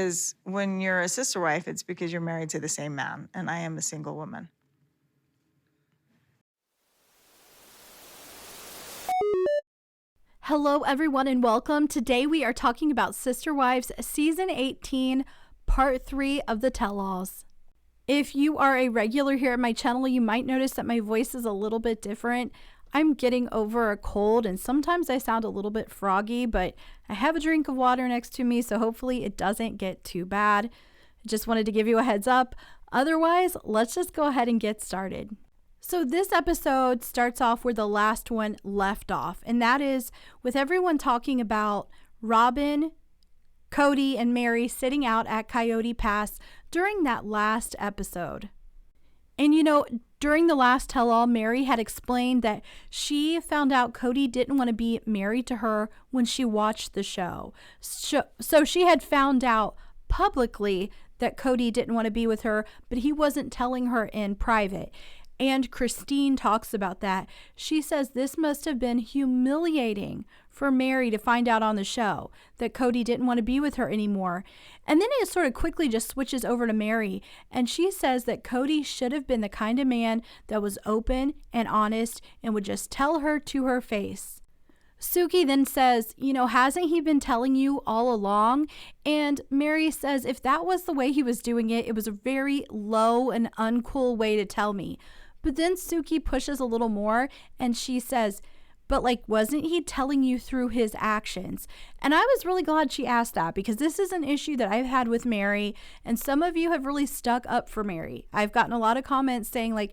Is when you're a sister wife, it's because you're married to the same man, and I am a single woman. Hello, everyone, and welcome. Today we are talking about Sister Wives Season 18, Part 3 of the Tell-Alls. If you are a regular here at my channel, you might notice that my voice is a little bit different. I'm getting over a cold, and sometimes I sound a little bit froggy, but I have a drink of water next to me, so hopefully it doesn't get too bad. I just wanted to give you a heads up. Otherwise, let's just go ahead and get started. So this episode starts off where the last one left off, and that is with everyone talking about Robyn, Cody, and Mary sitting out at Coyote Pass during that last episode. And during the last tell-all, Mary had explained that she found out Cody didn't want to be married to her when she watched the show. So she had found out publicly that Cody didn't want to be with her, but he wasn't telling her in private. And Christine talks about that. She says this must have been humiliating for Mary to find out on the show that Cody didn't want to be with her anymore. And then it sort of quickly just switches over to Mary. And she says that Cody should have been the kind of man that was open and honest and would just tell her to her face. Suki then says, hasn't he been telling you all along? And Mary says if that was the way he was doing it, it was a very low and uncool way to tell me. But then Suki pushes a little more and she says, but wasn't he telling you through his actions? And I was really glad she asked that because this is an issue that I've had with Mary, and some of you have really stuck up for Mary. I've gotten a lot of comments saying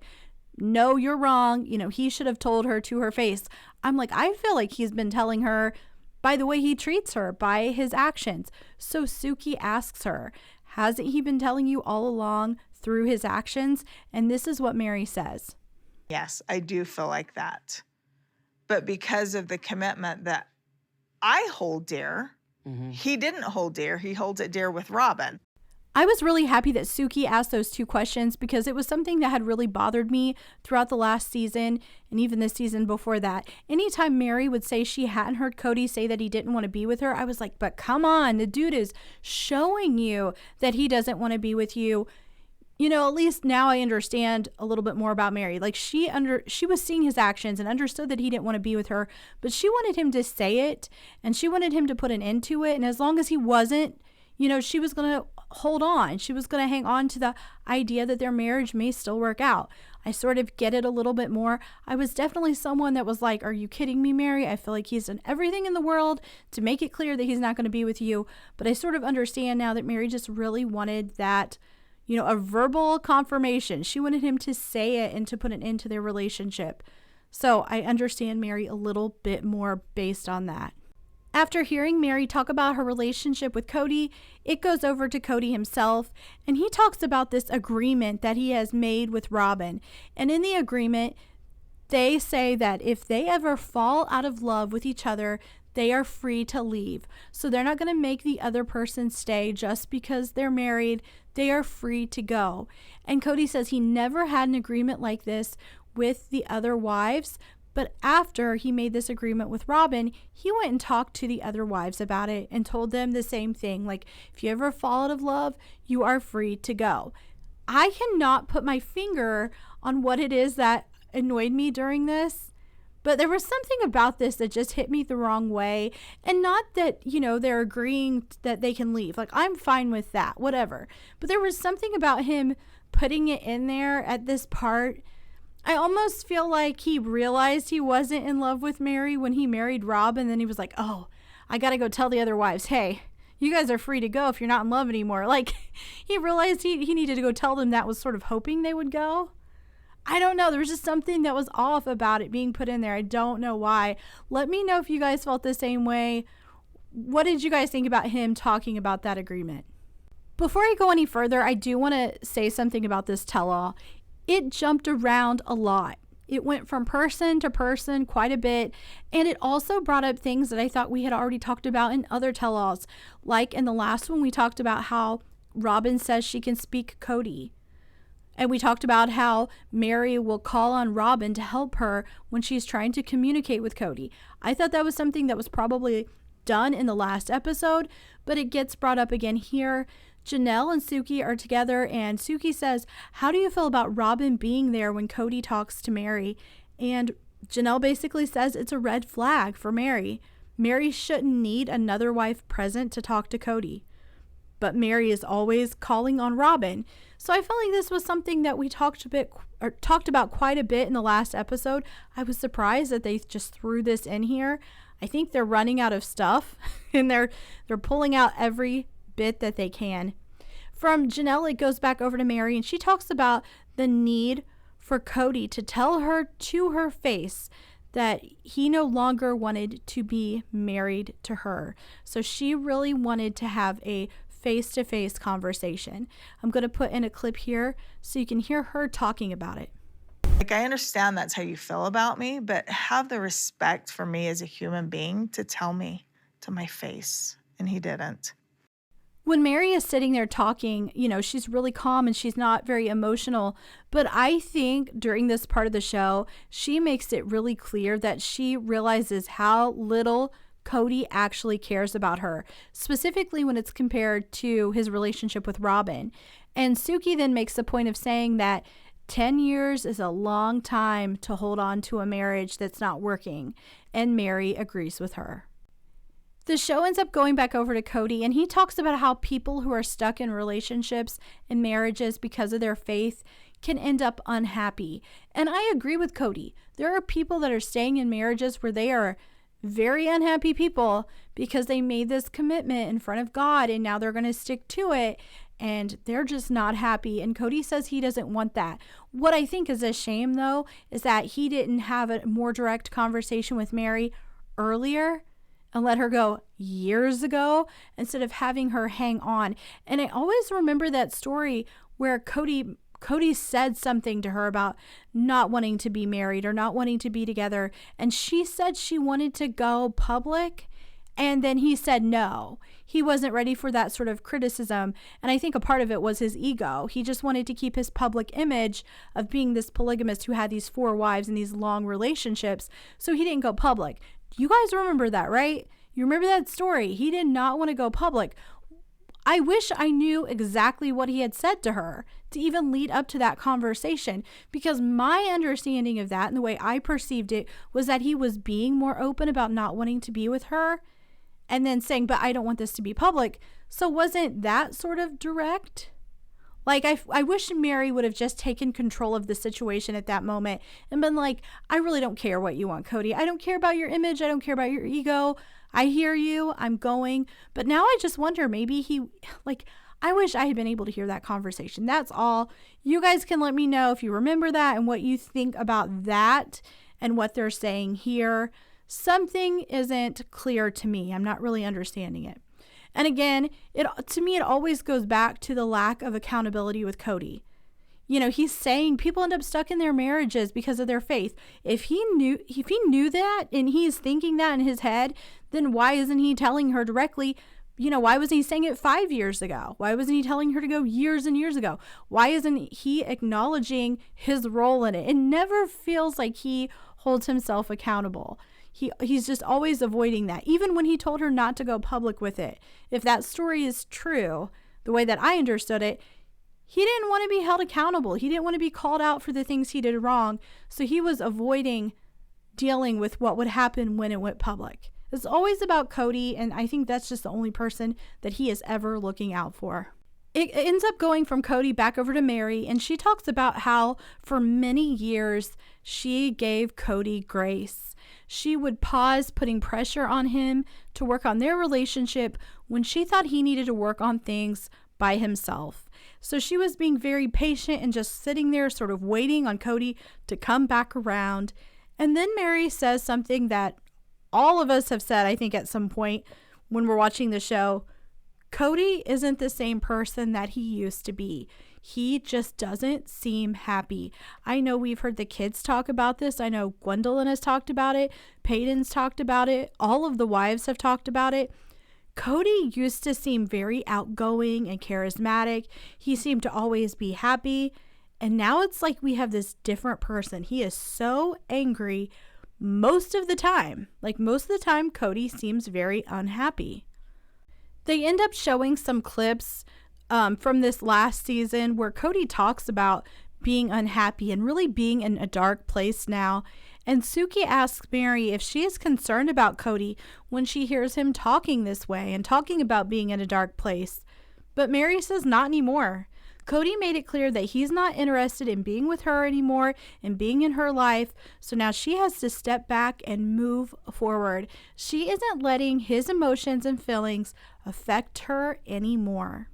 no, you're wrong. He should have told her to her face. I'm I feel like he's been telling her by the way he treats her, by his actions. So Suki asks her, hasn't he been telling you all along through his actions? And this is what Mary says. Yes, I do feel like that. But because of the commitment that I hold dear, he didn't hold dear. He holds it dear with Robyn. I was really happy that Suki asked those two questions because it was something that had really bothered me throughout the last season and even the season before that. Anytime Mary would say she hadn't heard Cody say that he didn't want to be with her, I was like, but come on, the dude is showing you that he doesn't want to be with you. At least now I understand a little bit more about Mary. She was seeing his actions and understood that he didn't want to be with her, but she wanted him to say it and she wanted him to put an end to it. And as long as he wasn't, she was going to hold on. She was going to hang on to the idea that their marriage may still work out. I sort of get it a little bit more. I was definitely someone that was like, are you kidding me, Mary? I feel like he's done everything in the world to make it clear that he's not going to be with you. But I sort of understand now that Mary just really wanted that, a verbal confirmation. She wanted him to say it and to put an end to their relationship. So I understand Mary a little bit more based on that. After hearing Mary talk about her relationship with Cody, it goes over to Cody himself, and he talks about this agreement that he has made with Robyn. And in the agreement, they say that if they ever fall out of love with each other, they are free to leave. So they're not going to make the other person stay just because they're married. They are free to go. And Cody says he never had an agreement like this with the other wives, but after he made this agreement with Robyn, he went and talked to the other wives about it and told them the same thing. If you ever fall out of love, you are free to go. I cannot put my finger on what it is that annoyed me during this, but there was something about this that just hit me the wrong way. And not that, they're agreeing that they can leave. I'm fine with that, whatever. But there was something about him putting it in there at this part. I almost feel like he realized he wasn't in love with Mary when he married Rob, and then he was like, oh, I gotta go tell the other wives, hey, you guys are free to go if you're not in love anymore. He realized he needed to go tell them that, was sort of hoping they would go. I don't know. There was just something that was off about it being put in there. I don't know why. Let me know if you guys felt the same way. What did you guys think about him talking about that agreement? Before I go any further, I do want to say something about this tell-all. It jumped around a lot. It went from person to person quite a bit, and it also brought up things that I thought we had already talked about in other tell-alls. Like in the last one, we talked about how Robyn says she can speak Cody. And we talked about how Mary will call on Robyn to help her when she's trying to communicate with Cody. I thought that was something that was probably done in the last episode, but it gets brought up again here. Janelle and Suki are together, and Suki says, how do you feel about Robyn being there when Cody talks to Mary? And Janelle basically says it's a red flag for Mary. Mary shouldn't need another wife present to talk to Cody. But Mary is always calling on Robyn. So I felt like this was something that we talked about quite a bit in the last episode. I was surprised that they just threw this in here. I think they're running out of stuff and they're pulling out every bit that they can. From Janelle, it goes back over to Mary, and she talks about the need for Cody to tell her to her face that he no longer wanted to be married to her. So she really wanted to have a face-to-face conversation. I'm going to put in a clip here so you can hear her talking about it. Like, I understand that's how you feel about me, but have the respect for me as a human being to tell me to my face. And he didn't. When Mary is sitting there talking, she's really calm and she's not very emotional. But I think during this part of the show, she makes it really clear that she realizes how little Cody actually cares about her, specifically when it's compared to his relationship with Robyn. And Suki then makes the point of saying that 10 years is a long time to hold on to a marriage that's not working. And Mary agrees with her. The show ends up going back over to Cody, and he talks about how people who are stuck in relationships and marriages because of their faith can end up unhappy. And I agree with Cody. There are people that are staying in marriages where they are very unhappy people because they made this commitment in front of God and now they're going to stick to it and they're just not happy. And Cody says he doesn't want that. What I think is a shame, though, is that he didn't have a more direct conversation with Mary earlier and let her go years ago instead of having her hang on. And I always remember that story where Cody said something to her about not wanting to be married or not wanting to be together. And she said she wanted to go public. And then he said no. He wasn't ready for that sort of criticism. And I think a part of it was his ego. He just wanted to keep his public image of being this polygamist who had these 4 wives and these long relationships. So he didn't go public. You guys remember that, right? You remember that story? He did not want to go public. I wish I knew exactly what he had said to her to even lead up to that conversation, because my understanding of that and the way I perceived it was that he was being more open about not wanting to be with her and then saying, but I don't want this to be public. So wasn't that sort of direct? Like, I wish Mary would have just taken control of the situation at that moment and been like, I really don't care what you want, Cody. I don't care about your image. I don't care about your ego. I hear you. I'm going. But now I just wonder, maybe I wish I had been able to hear that conversation. That's all. You guys can let me know if you remember that and what you think about that and what they're saying here. Something isn't clear to me. I'm not really understanding it. And again, to me, it always goes back to the lack of accountability with Cody. He's saying people end up stuck in their marriages because of their faith. If he knew that and he's thinking that in his head, then why isn't he telling her directly? Why wasn't he saying it 5 years ago? Why wasn't he telling her to go years and years ago? Why isn't he acknowledging his role in it? It never feels like he holds himself accountable. He's just always avoiding that, even when he told her not to go public with it. If that story is true, the way that I understood it, he didn't want to be held accountable. He didn't want to be called out for the things he did wrong. So he was avoiding dealing with what would happen when it went public. It's always about Cody, and I think that's just the only person that he is ever looking out for. It ends up going from Cody back over to Mary, and she talks about how for many years she gave Cody grace. She would pause putting pressure on him to work on their relationship when she thought he needed to work on things by himself. So she was being very patient and just sitting there sort of waiting on Cody to come back around. And then Mary says something that all of us have said, I think, at some point when we're watching the show. Cody isn't the same person that he used to be. He just doesn't seem happy. I know we've heard the kids talk about this. I know Gwendolyn has talked about it. Peyton's talked about it. All of the wives have talked about it. Cody used to seem very outgoing and charismatic. He seemed to always be happy. And now it's like we have this different person. He is so angry most of the time. Like most of the time, Cody seems very unhappy. They end up showing some clips from this last season where Cody talks about being unhappy and really being in a dark place now. And Suki asks Mary if she is concerned about Cody when she hears him talking this way and talking about being in a dark place. But Mary says not anymore. Cody made it clear that he's not interested in being with her anymore and being in her life. So now she has to step back and move forward. She isn't letting his emotions and feelings affect her anymore.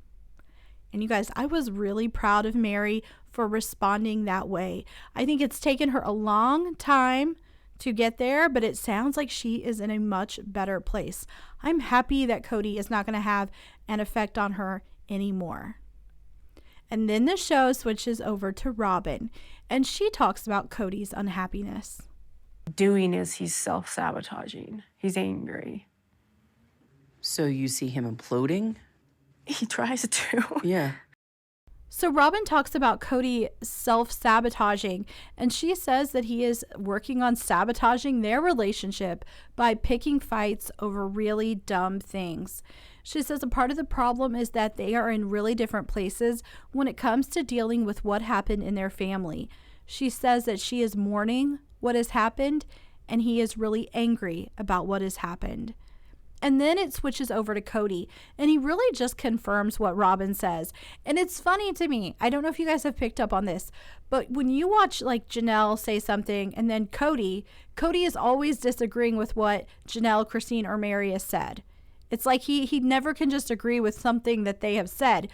And you guys, I was really proud of Mary for responding that way. I think it's taken her a long time to get there, but it sounds like she is in a much better place. I'm happy that Cody is not going to have an effect on her anymore. And then the show switches over to Robyn, and she talks about Cody's unhappiness. Doing is he's self-sabotaging. He's angry. So you see him imploding? He tries to. Yeah. So Robyn talks about Cody self-sabotaging, and she says that he is working on sabotaging their relationship by picking fights over really dumb things. She says a part of the problem is that they are in really different places when it comes to dealing with what happened in their family. She says that she is mourning what has happened, and he is really angry about what has happened. And then it switches over to Cody, and he really just confirms what Robyn says. And it's funny to me. I don't know if you guys have picked up on this, but when you watch like Janelle say something and then Cody is always disagreeing with what Janelle, Christine, or Mary has said. It's like he never can just agree with something that they have said.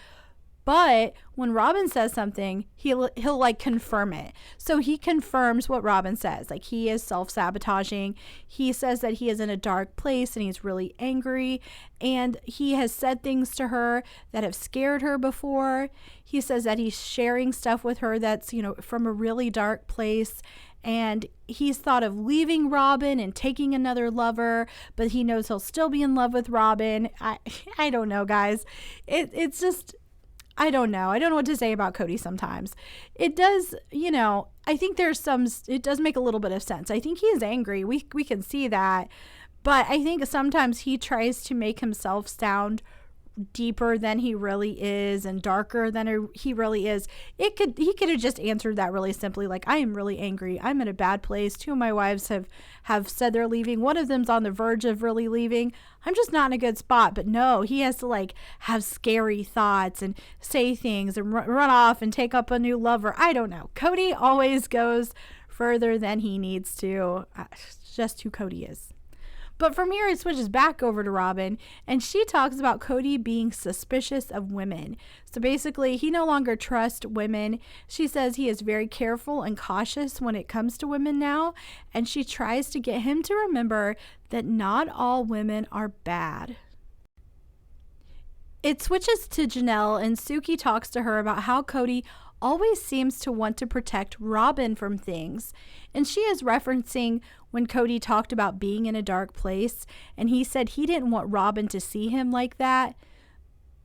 But when Robyn says something, he'll like confirm it. So he confirms what Robyn says. Like he is self-sabotaging. He says that he is in a dark place and he's really angry. And he has said things to her that have scared her before. He says that he's sharing stuff with her that's, from a really dark place. And he's thought of leaving Robyn and taking another lover, but he knows he'll still be in love with Robyn. I don't know, guys. It's just... I don't know. I don't know what to say about Cody sometimes. It does, I think it does make a little bit of sense. I think he is angry. We can see that. But I think sometimes he tries to make himself sound deeper than he really is and darker than he really is. He could have just answered that really simply, like, I am really angry. I'm in a bad place. 2 of my wives have said they're leaving. One of them's on the verge of really leaving. I'm just not in a good spot. But no, he has to like have scary thoughts and say things and run off and take up a new lover. I don't know. Cody always goes further than he needs to. It's just who Cody is. But from here, it switches back over to Robyn, and she talks about Cody being suspicious of women. So basically, he no longer trusts women. She says he is very careful and cautious when it comes to women now, and she tries to get him to remember that not all women are bad. It switches to Janelle, and Suki talks to her about how Cody always seems to want to protect Robyn from things. And she is referencing when Cody talked about being in a dark place, and he said he didn't want Robyn to see him like that,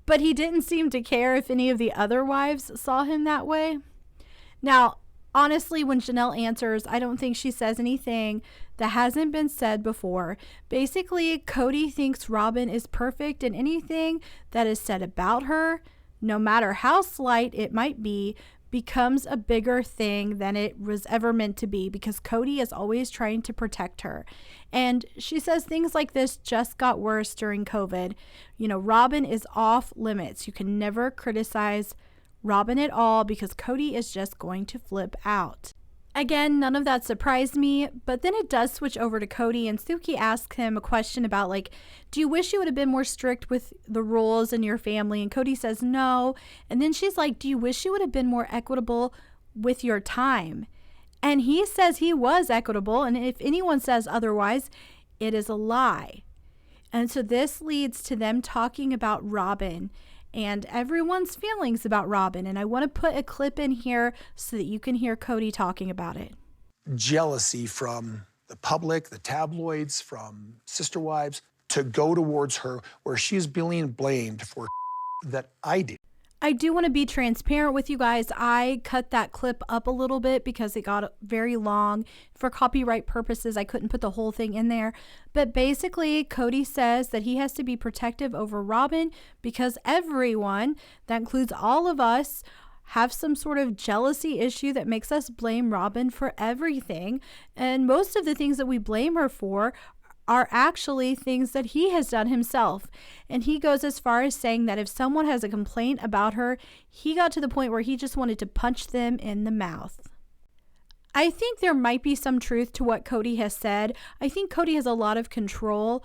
but he didn't seem to care if any of the other wives saw him that way. Now, honestly, when Janelle answers, I don't think she says anything that hasn't been said before. Basically, Cody thinks Robyn is perfect, and anything that is said about her, no matter how slight it might be, becomes a bigger thing than it was ever meant to be, because Cody is always trying to protect her. And she says things like this just got worse during COVID. Robyn is off limits. You can never criticize Robyn at all because Cody is just going to flip out. Again, none of that surprised me, but then it does switch over to Cody, and Suki asks him a question about, like, do you wish you would have been more strict with the rules in your family? And Cody says no. And then she's like, do you wish you would have been more equitable with your time? And he says he was equitable, and if anyone says otherwise, it is a lie. And so this leads to them talking about Robyn and everyone's feelings about Robyn. And I want to put a clip in here so that you can hear Cody talking about it. Jealousy from the public, the tabloids, from sister wives, to go towards her where she's being blamed for that I did. I do want to be transparent with you guys. I cut that clip up a little bit because it got very long. For copyright purposes, I couldn't put the whole thing in there. But basically, Cody says that he has to be protective over Robyn because everyone, that includes all of us, have some sort of jealousy issue that makes us blame Robyn for everything. And most of the things that we blame her for are actually things that he has done himself. And he goes as far as saying that if someone has a complaint about her, he got to the point where he just wanted to punch them in the mouth. I think there might be some truth to what Cody has said. I think Cody has a lot of control,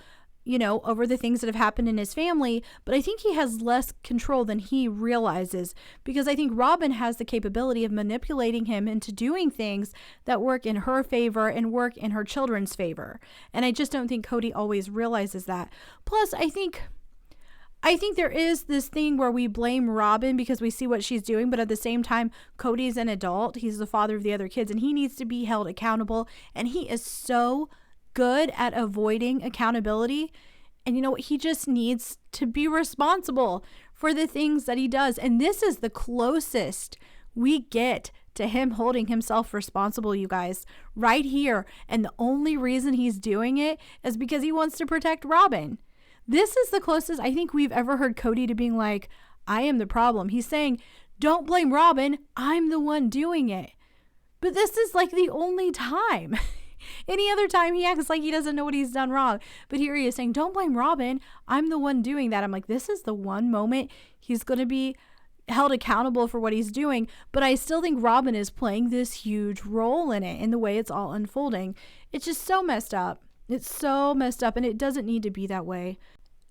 over the things that have happened in his family, but I think he has less control than he realizes, because I think Robyn has the capability of manipulating him into doing things that work in her favor and work in her children's favor. And I just don't think Cody always realizes that. Plus, I think there is this thing where we blame Robyn because we see what she's doing, but at the same time, Cody's an adult. He's the father of the other kids, and he needs to be held accountable. And he is so good at avoiding accountability. And he just needs to be responsible for the things that he does. And this is the closest we get to him holding himself responsible, you guys, right here. And the only reason he's doing it is because he wants to protect Robyn. This is the closest I think we've ever heard Cody to being like, I am the problem. He's saying, don't blame Robyn. I'm the one doing it. But this is like the only time. Any other time he acts like he doesn't know what he's done wrong. But here he is saying, don't blame Robyn. I'm the one doing that. I'm like, this is the one moment he's going to be held accountable for what he's doing. But I still think Robyn is playing this huge role in it, in the way it's all unfolding. It's just so messed up. It's so messed up, and it doesn't need to be that way.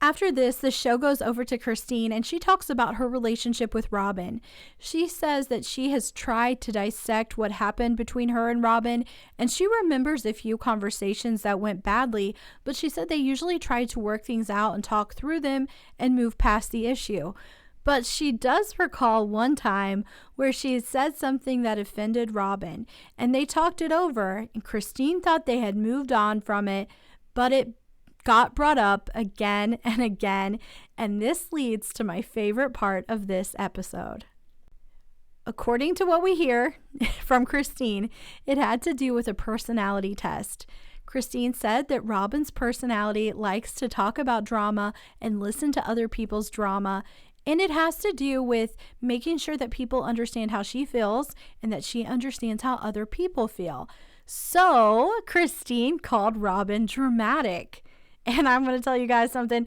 After this, the show goes over to Christine, and she talks about her relationship with Robyn. She says that she has tried to dissect what happened between her and Robyn, and she remembers a few conversations that went badly, but she said they usually tried to work things out and talk through them and move past the issue. But she does recall one time where she had said something that offended Robyn, and they talked it over, and Christine thought they had moved on from it, but it got brought up again and again, and this leads to my favorite part of this episode. According to what we hear from Christine, it had to do with a personality test. Christine said that Robyn's personality likes to talk about drama and listen to other people's drama, and it has to do with making sure that people understand how she feels and that she understands how other people feel. So Christine called Robyn dramatic. And I'm going to tell you guys something.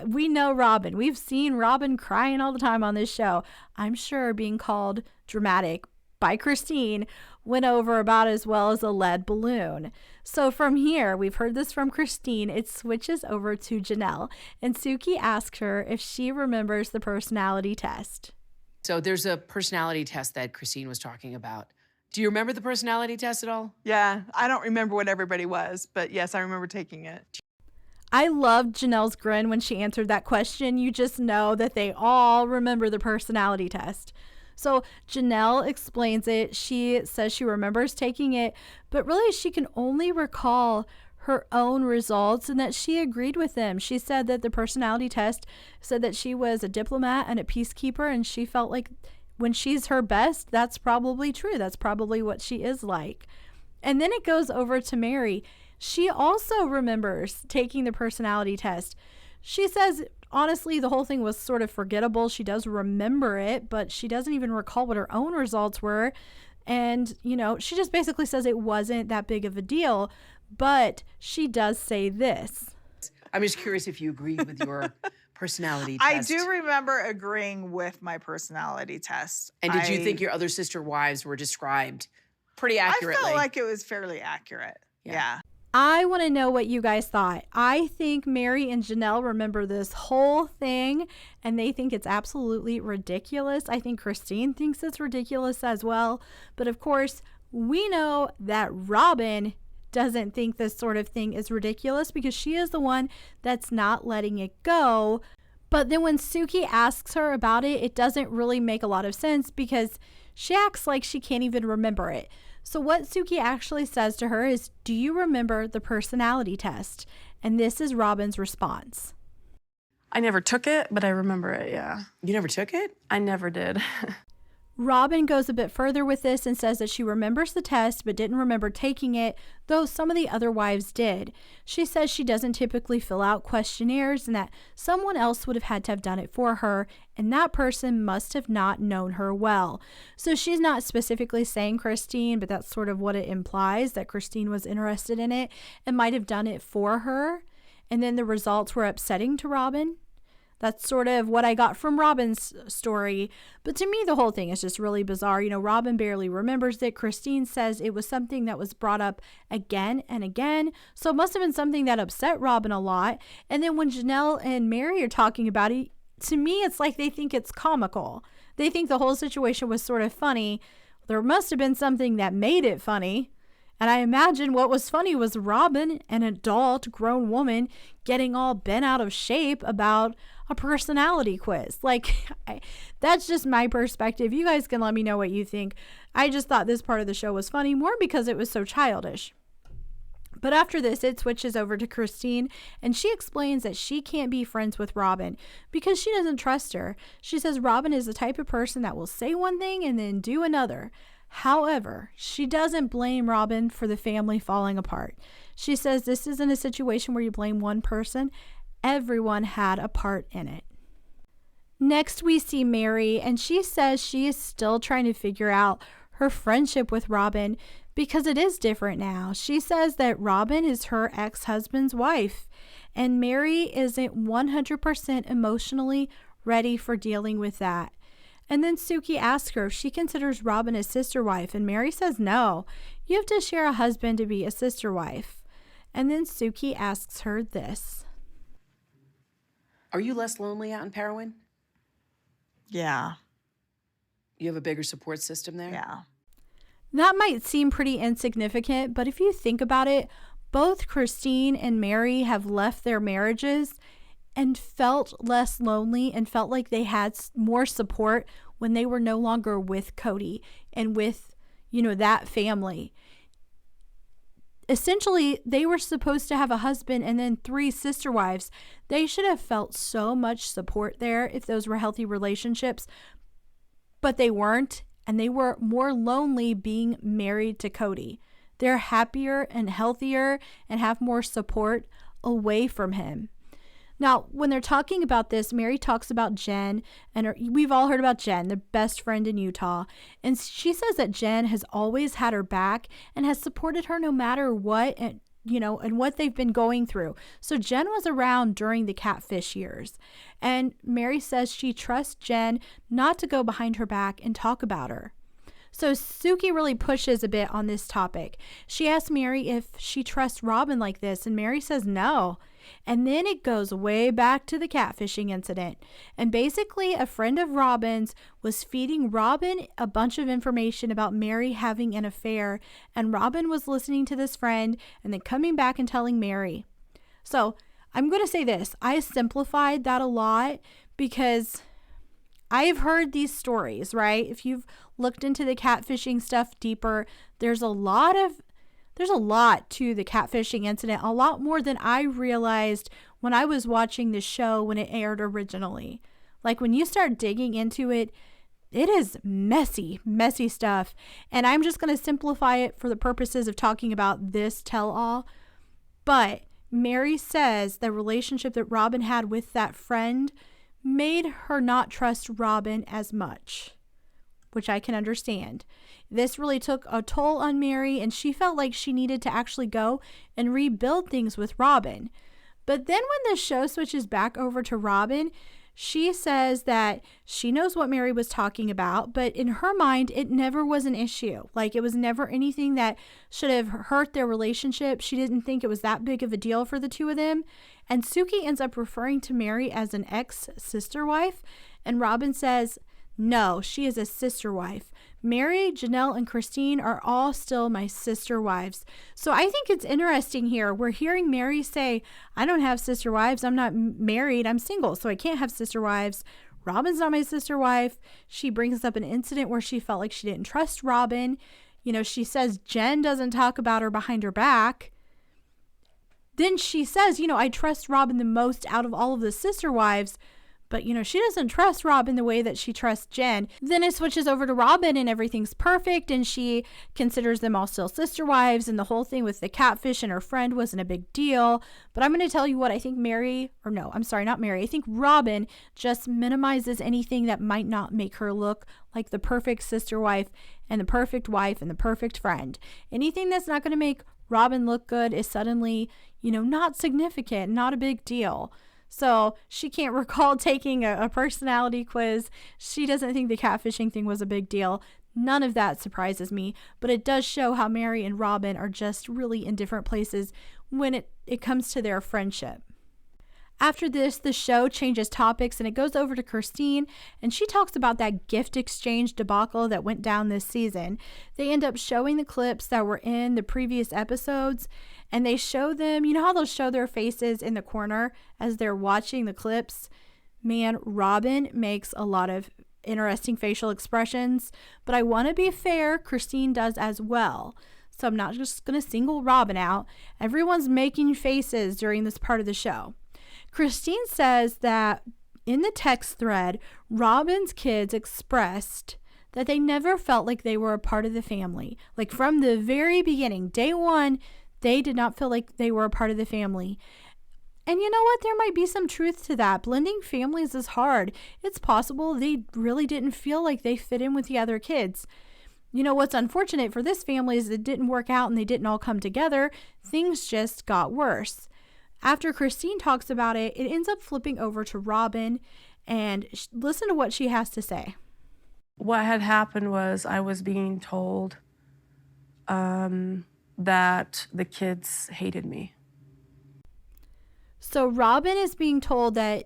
We know Robyn. We've seen Robyn crying all the time on this show. I'm sure being called dramatic by Christine went over about as well as a lead balloon. So from here, we've heard this from Christine. It switches over to Janelle. And Suki asks her if she remembers the personality test. So there's a personality test that Christine was talking about. Do you remember the personality test at all? Yeah, I don't remember what everybody was, but yes, I remember taking it. I loved Janelle's grin when she answered that question. You just know that they all remember the personality test. So Janelle explains it. She says she remembers taking it, but really she can only recall her own results and that she agreed with them. She said that the personality test said that she was a diplomat and a peacekeeper, and she felt like when she's her best, that's probably true. That's probably what she is like. And then it goes over to Mary. She also remembers taking the personality test. She says, honestly, the whole thing was sort of forgettable. She does remember it, but she doesn't even recall what her own results were. And, she just basically says it wasn't that big of a deal, but she does say this. I'm just curious if you agreed with your personality I test. do remember agreeing with my personality test. And did you think your other sister wives were described pretty accurately? I felt like it was fairly accurate. Yeah. I want to know what you guys thought. I think Mary and Janelle remember this whole thing, and they think it's absolutely ridiculous. I think Christine thinks it's ridiculous as well. But of course, we know that Robyn doesn't think this sort of thing is ridiculous because she is the one that's not letting it go. But then when Suki asks her about it, it doesn't really make a lot of sense because she acts like she can't even remember it. So what Suki actually says to her is, do you remember the personality test? And this is Robyn's response. I never took it, but I remember it, yeah. You never took it? I never did. Robyn goes a bit further with this and says that she remembers the test but didn't remember taking it, though some of the other wives did. She says she doesn't typically fill out questionnaires and that someone else would have had to have done it for her, and that person must have not known her well. So she's not specifically saying Christine, but that's sort of what it implies, that Christine was interested in it and might have done it for her, and then the results were upsetting to Robyn. That's sort of what I got from Robyn's story. But to me, the whole thing is just really bizarre. You know, Robyn barely remembers it. Christine says it was something that was brought up again and again. So it must have been something that upset Robyn a lot. And then when Janelle and Mary are talking about it, to me, it's like they think it's comical. They think the whole situation was sort of funny. There must have been something that made it funny. And I imagine what was funny was Robyn, an adult grown woman, getting all bent out of shape about a personality quiz. Like, that's just my perspective. You guys can let me know what you think. I just thought this part of the show was funny more because it was so childish. But after this, it switches over to Christine, and she explains that she can't be friends with Robyn because she doesn't trust her. She says Robyn is the type of person that will say one thing and then do another. However, she doesn't blame Robyn for the family falling apart. She says this isn't a situation where you blame one person. Everyone had a part in it. Next, we see Mary, and she says she is still trying to figure out her friendship with Robyn because it is different now. She says that Robyn is her ex-husband's wife, and Mary isn't 100% emotionally ready for dealing with that. And then Suki asks her if she considers Robyn a sister wife, and Mary says no. You have to share a husband to be a sister wife. And then Suki asks her this. Are you less lonely out in Parowan? Yeah. You have a bigger support system there? Yeah. That might seem pretty insignificant, but if you think about it, both Christine and Mary have left their marriages and felt less lonely and felt like they had more support when they were no longer with Cody and with, that family. Essentially, they were supposed to have a husband and then 3 sister wives. They should have felt so much support there if those were healthy relationships, but they weren't, and they were more lonely being married to Cody. They're happier and healthier and have more support away from him. Now, when they're talking about this, Mary talks about Jen, and we've all heard about Jen, the best friend in Utah. And she says that Jen has always had her back and has supported her no matter what, and what they've been going through. So Jen was around during the catfish years. And Mary says she trusts Jen not to go behind her back and talk about her. So Suki really pushes a bit on this topic. She asks Mary if she trusts Robyn like this, and Mary says no. And then it goes way back to the catfishing incident. And basically, a friend of Robyn's was feeding Robyn a bunch of information about Mary having an affair, and Robyn was listening to this friend and then coming back and telling Mary. So I'm going to say this. I simplified that a lot because I've heard these stories, right? If you've looked into the catfishing stuff deeper, there's a lot to the catfishing incident, a lot more than I realized when I was watching the show when it aired originally. Like when you start digging into it, it is messy stuff. And I'm just going to simplify it for the purposes of talking about this tell-all. But Mary says the relationship that Robyn had with that friend made her not trust Robyn as much, which I can understand. This really took a toll on Mary, and she felt like she needed to actually go and rebuild things with Robyn. But then when the show switches back over to Robyn, she says that she knows what Mary was talking about, but in her mind, it never was an issue. Like, it was never anything that should have hurt their relationship. She didn't think it was that big of a deal for the two of them. And Suki ends up referring to Mary as an ex-sister wife, and Robyn says, no, she is a sister wife. Mary, Janelle, and Christine are all still my sister wives. So I think it's interesting here. We're hearing Mary say, I don't have sister wives. I'm not married. I'm single, so I can't have sister wives. Robyn's not my sister wife. She brings up an incident where she felt like she didn't trust Robyn. She says Jen doesn't talk about her behind her back. Then she says, I trust Robyn the most out of all of the sister wives. But, she doesn't trust Robyn the way that she trusts Jen. Then it switches over to Robyn and everything's perfect. And she considers them all still sister wives. And the whole thing with the catfish and her friend wasn't a big deal. But I'm going to tell you what I think I think Robyn just minimizes anything that might not make her look like the perfect sister wife and the perfect friend. Anything that's not going to make Robyn look good is suddenly, not significant, not a big deal. So she can't recall taking a personality quiz. She doesn't think the catfishing thing was a big deal. None of that surprises me, but it does show how Mary and Robyn are just really in different places when it comes to their friendship. After this, the show changes topics and it goes over to Christine, and she talks about that gift exchange debacle that went down this season. They end up showing the clips that were in the previous episodes, and they show them, how they'll show their faces in the corner as they're watching the clips? Man, Robyn makes a lot of interesting facial expressions, but I want to be fair, Christine does as well. So I'm not just going to single Robyn out. Everyone's making faces during this part of the show. Christine says that in the text thread, Robyn's kids expressed that they never felt like they were a part of the family. Like from the very beginning, day one, they did not feel like they were a part of the family. And you know what? There might be some truth to that. Blending families is hard. It's possible they really didn't feel like they fit in with the other kids. What's unfortunate for this family is it didn't work out and they didn't all come together. Things just got worse. After Christine talks about it, it ends up flipping over to Robyn, and listen to what she has to say. What had happened was I was being told that the kids hated me. So Robyn is being told that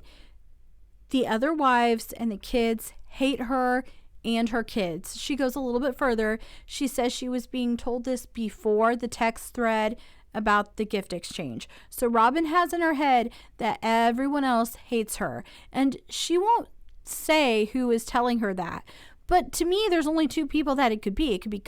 the other wives and the kids hate her and her kids. She goes a little bit further. She says she was being told this before the text thread about the gift exchange. So Robyn has in her head that everyone else hates her, and she won't say who is telling her that. But to me, there's only two people that it could be. It could be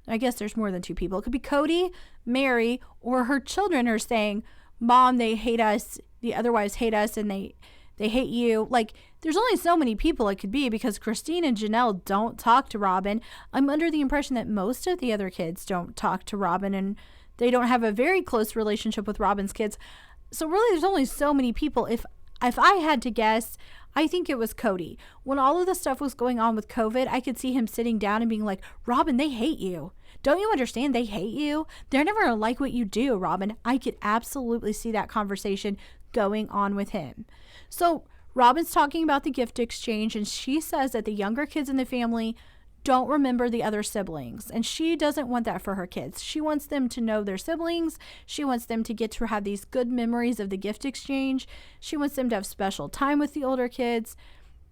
I guess there's more than two people. It could be Cody, Mary, or her children are saying, Mom, they hate us. The other wives hate us, and they hate you. Like, there's only so many people it could be because Christine and Janelle don't talk to Robyn. I'm under the impression that most of the other kids don't talk to Robyn, and they don't have a very close relationship with Robyn's kids. So really, there's only so many people. If I had to guess, I think it was Cody. When all of the stuff was going on with COVID, I could see him sitting down and being like, Robyn, they hate you. Don't you understand? They hate you. They're never going to like what you do, Robyn. I could absolutely see that conversation going on with him. So Robyn's talking about the gift exchange, and she says that the younger kids in the family don't remember the other siblings, and she doesn't want that for her kids. She wants them to know their siblings. She wants them to get to have these good memories of the gift exchange. She wants them to have special time with the older kids.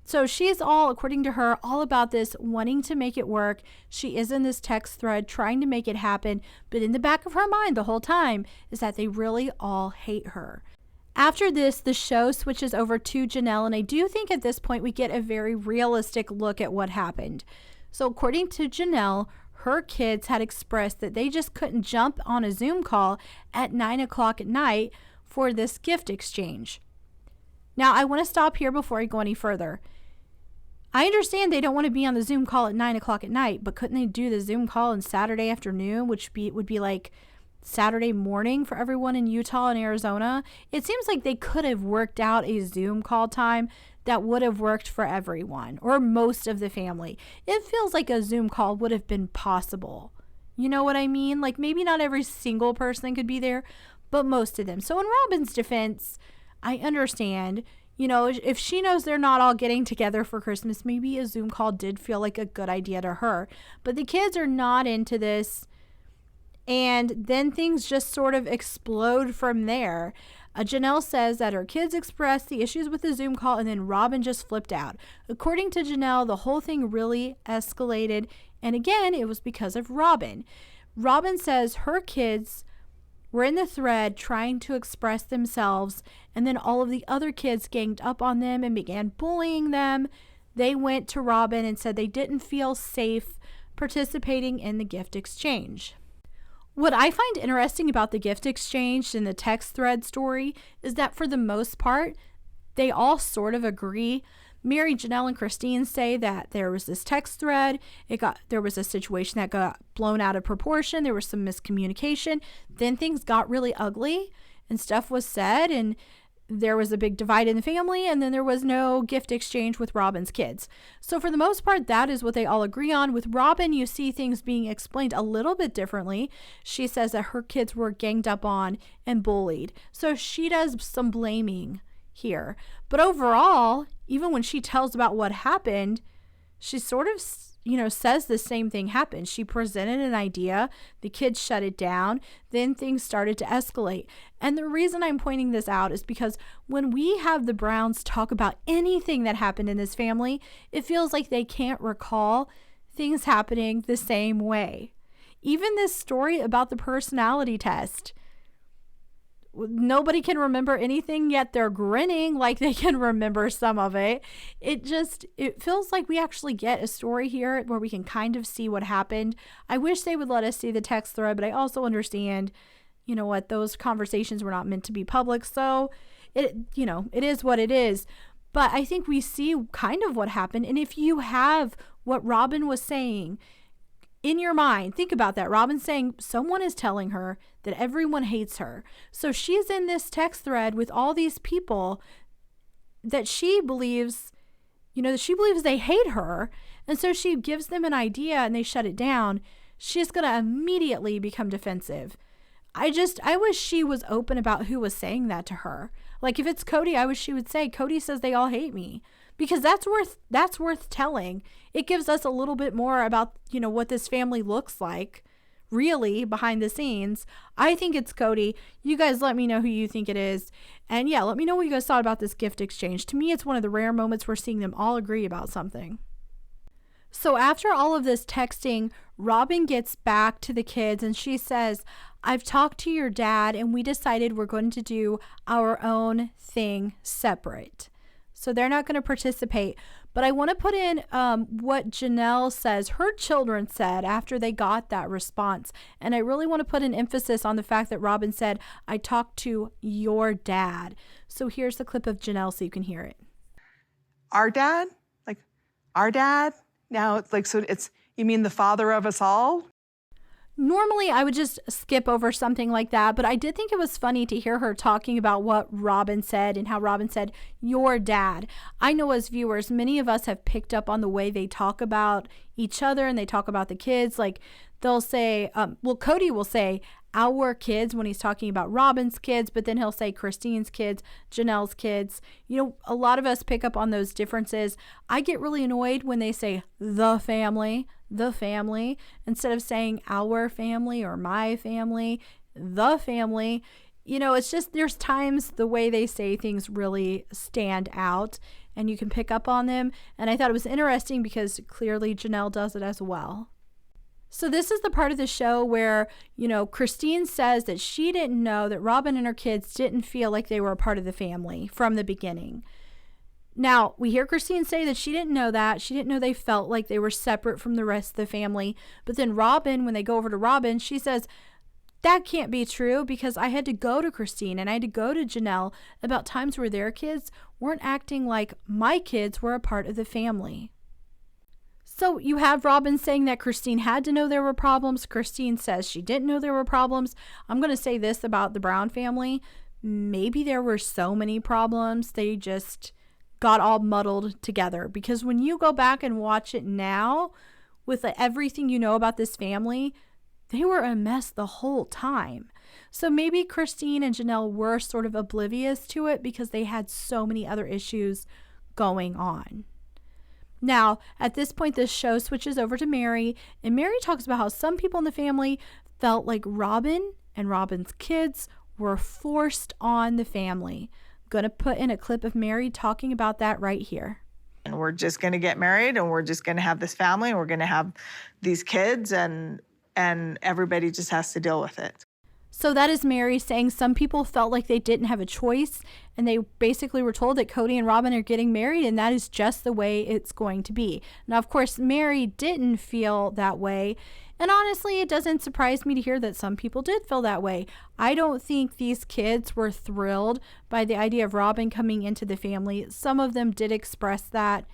So she's all, according to her, all about this, wanting to make it work. She is in this text thread trying to make it happen, but in the back of her mind the whole time is that they really all hate her. After this, the show switches over to Janelle, and I do think at this point we get a very realistic look at what happened. So according to Janelle, her kids had expressed that they just couldn't jump on a Zoom call at 9 o'clock at night for this gift exchange. Now, I want to stop here before I go any further. I understand they don't want to be on the Zoom call at 9 o'clock at night, but couldn't they do the Zoom call on Saturday afternoon, which would be like Saturday morning for everyone in Utah and Arizona? It seems like they could have worked out a Zoom call time that would have worked for everyone or most of the family. It feels like a Zoom call would have been possible. You know what I mean? Like maybe not every single person could be there, but most of them. So in Robyn's defense, I understand, if she knows they're not all getting together for Christmas, maybe a Zoom call did feel like a good idea to her. But the kids are not into this. And then things just sort of explode from there. Janelle says that her kids expressed the issues with the Zoom call, and then Robyn just flipped out. According to Janelle, the whole thing really escalated, and again, it was because of Robyn. Robyn says her kids were in the thread trying to express themselves, and then all of the other kids ganged up on them and began bullying them. They went to Robyn and said they didn't feel safe participating in the gift exchange. What I find interesting about the gift exchange and the text thread story is that for the most part, they all sort of agree. Mary, Janelle, and Christine say that there was this text thread. There was a situation that got blown out of proportion. There was some miscommunication. Then things got really ugly and stuff was said, and there was a big divide in the family, and then there was no gift exchange with Robyn's kids. So for the most part, that is what they all agree on. With Robyn, you see things being explained a little bit differently. She says that her kids were ganged up on and bullied. So she does some blaming here. But overall, even when she tells about what happened, she sort of, says the same thing happened. She presented an idea, the kids shut it down, then things started to escalate. And the reason I'm pointing this out is because when we have the Browns talk about anything that happened in this family, it feels like they can't recall things happening the same way. Even this story about the personality test, nobody can remember anything, yet they're grinning like they can remember some of it. It feels like we actually get a story here where we can kind of see what happened. I wish they would let us see the text thread, but I also understand, those conversations were not meant to be public. So it is what it is. But I think we see kind of what happened. And if you have what Robyn was saying in your mind, think about that. Robyn's saying someone is telling her that everyone hates her. So she's in this text thread with all these people that she believes, they hate her. And so she gives them an idea and they shut it down. She's going to immediately become defensive. I wish she was open about who was saying that to her. Like if it's Cody, I wish she would say, Cody says they all hate me. Because that's worth telling. It gives us a little bit more about, what this family looks like, really, behind the scenes. I think it's Cody. You guys let me know who you think it is. And yeah, let me know what you guys thought about this gift exchange. To me, it's one of the rare moments we're seeing them all agree about something. So after all of this texting, Robyn gets back to the kids and she says, I've talked to your dad and we decided we're going to do our own thing separate. So they're not going to participate. But I want to put in what Janelle says her children said after they got that response. And I really want to put an emphasis on the fact that Robyn said, I talked to your dad. So here's the clip of Janelle so you can hear it. Our dad? Like, our dad? Now it's like, so you mean the father of us all? Normally, I would just skip over something like that, but I did think it was funny to hear her talking about what Robyn said and how Robyn said, your dad. I know as viewers, many of us have picked up on the way they talk about each other and they talk about the kids. Like they'll say, Cody will say, our kids when he's talking about Robyn's kids, but then he'll say Christine's kids, Janelle's kids. A lot of us pick up on those differences. I get really annoyed when they say the family, instead of saying our family or my family, the family. It's just there's times the way they say things really stand out and you can pick up on them. And I thought it was interesting because clearly Janelle does it as well. So this is the part of the show where, Christine says that she didn't know that Robyn and her kids didn't feel like they were a part of the family from the beginning. Now, we hear Christine say that she didn't know that. She didn't know they felt like they were separate from the rest of the family. But then Robyn, when they go over to Robyn, she says, that can't be true because I had to go to Christine and I had to go to Janelle about times where their kids weren't acting like my kids were a part of the family. So you have Robyn saying that Christine had to know there were problems. Christine says she didn't know there were problems. I'm going to say this about the Brown family. Maybe there were so many problems, they just got all muddled together. Because when you go back and watch it now, with everything you know about this family, they were a mess the whole time. So maybe Christine and Janelle were sort of oblivious to it because they had so many other issues going on. Now, at this point, this show switches over to Mary, and Mary talks about how some people in the family felt like Robyn and Robyn's kids were forced on the family. I'm going to put in a clip of Mary talking about that right here. And we're just going to get married, and we're just going to have this family, and we're going to have these kids, and everybody just has to deal with it. So that is Mary saying some people felt like they didn't have a choice, and they basically were told that Cody and Robyn are getting married, and that is just the way it's going to be. Now, of course, Mary didn't feel that way, and honestly, it doesn't surprise me to hear that some people did feel that way. I don't think these kids were thrilled by the idea of Robyn coming into the family. Some of them did express that,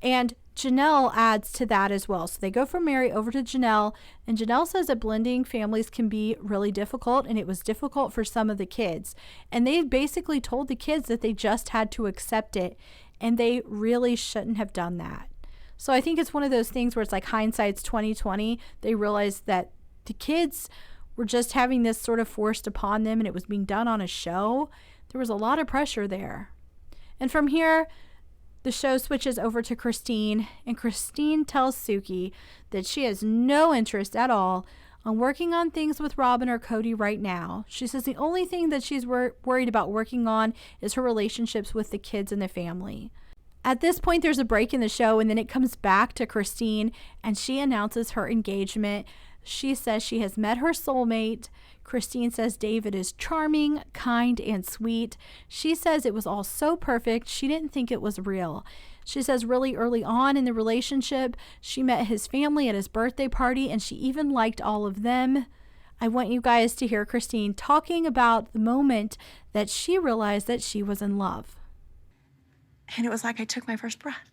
and Janelle adds to that as well. So they go from Mary over to Janelle, and Janelle says that blending families can be really difficult, and it was difficult for some of the kids. And they basically told the kids that they just had to accept it, and they really shouldn't have done that. So I think it's one of those things where it's like hindsight's 2020. They realized that the kids were just having this sort of forced upon them, and it was being done on a show. There was a lot of pressure there. And from here, the show switches over to Christine, and Christine tells Suki that she has no interest at all on working on things with Robyn or Cody right now. She says the only thing that she's worried about working on is her relationships with the kids and the family. At this point, there's a break in the show, and then it comes back to Christine, and she announces her engagement. She says she has met her soulmate. Christine says David is charming, kind, and sweet. She says it was all so perfect, she didn't think it was real. She says really early on in the relationship, she met his family at his birthday party, and she even liked all of them. I want you guys to hear Christine talking about the moment that she realized that she was in love. And it was like I took my first breath,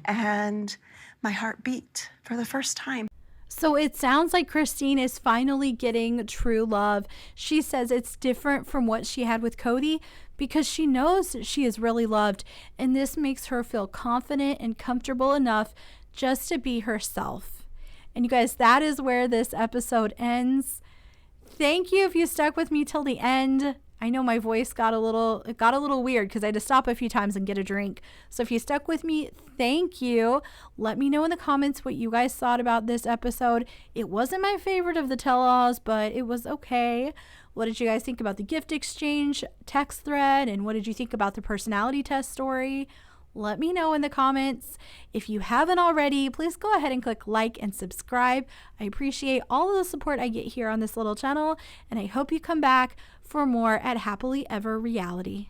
and my heart beat for the first time. So it sounds like Christine is finally getting true love. She says it's different from what she had with Cody because she knows she is really loved, and this makes her feel confident and comfortable enough just to be herself. And you guys, that is where this episode ends. Thank you if you stuck with me till the end. I know my voice got a little weird because I had to stop a few times and get a drink. So if you stuck with me, thank you. Let me know in the comments what you guys thought about this episode. It wasn't my favorite of the tell-alls, but it was okay. What did you guys think about the gift exchange text thread? And what did you think about the personality test story? Let me know in the comments. If you haven't already, please go ahead and click like and subscribe. I appreciate all of the support I get here on this little channel, and I hope you come back for more at Happily Ever Reality.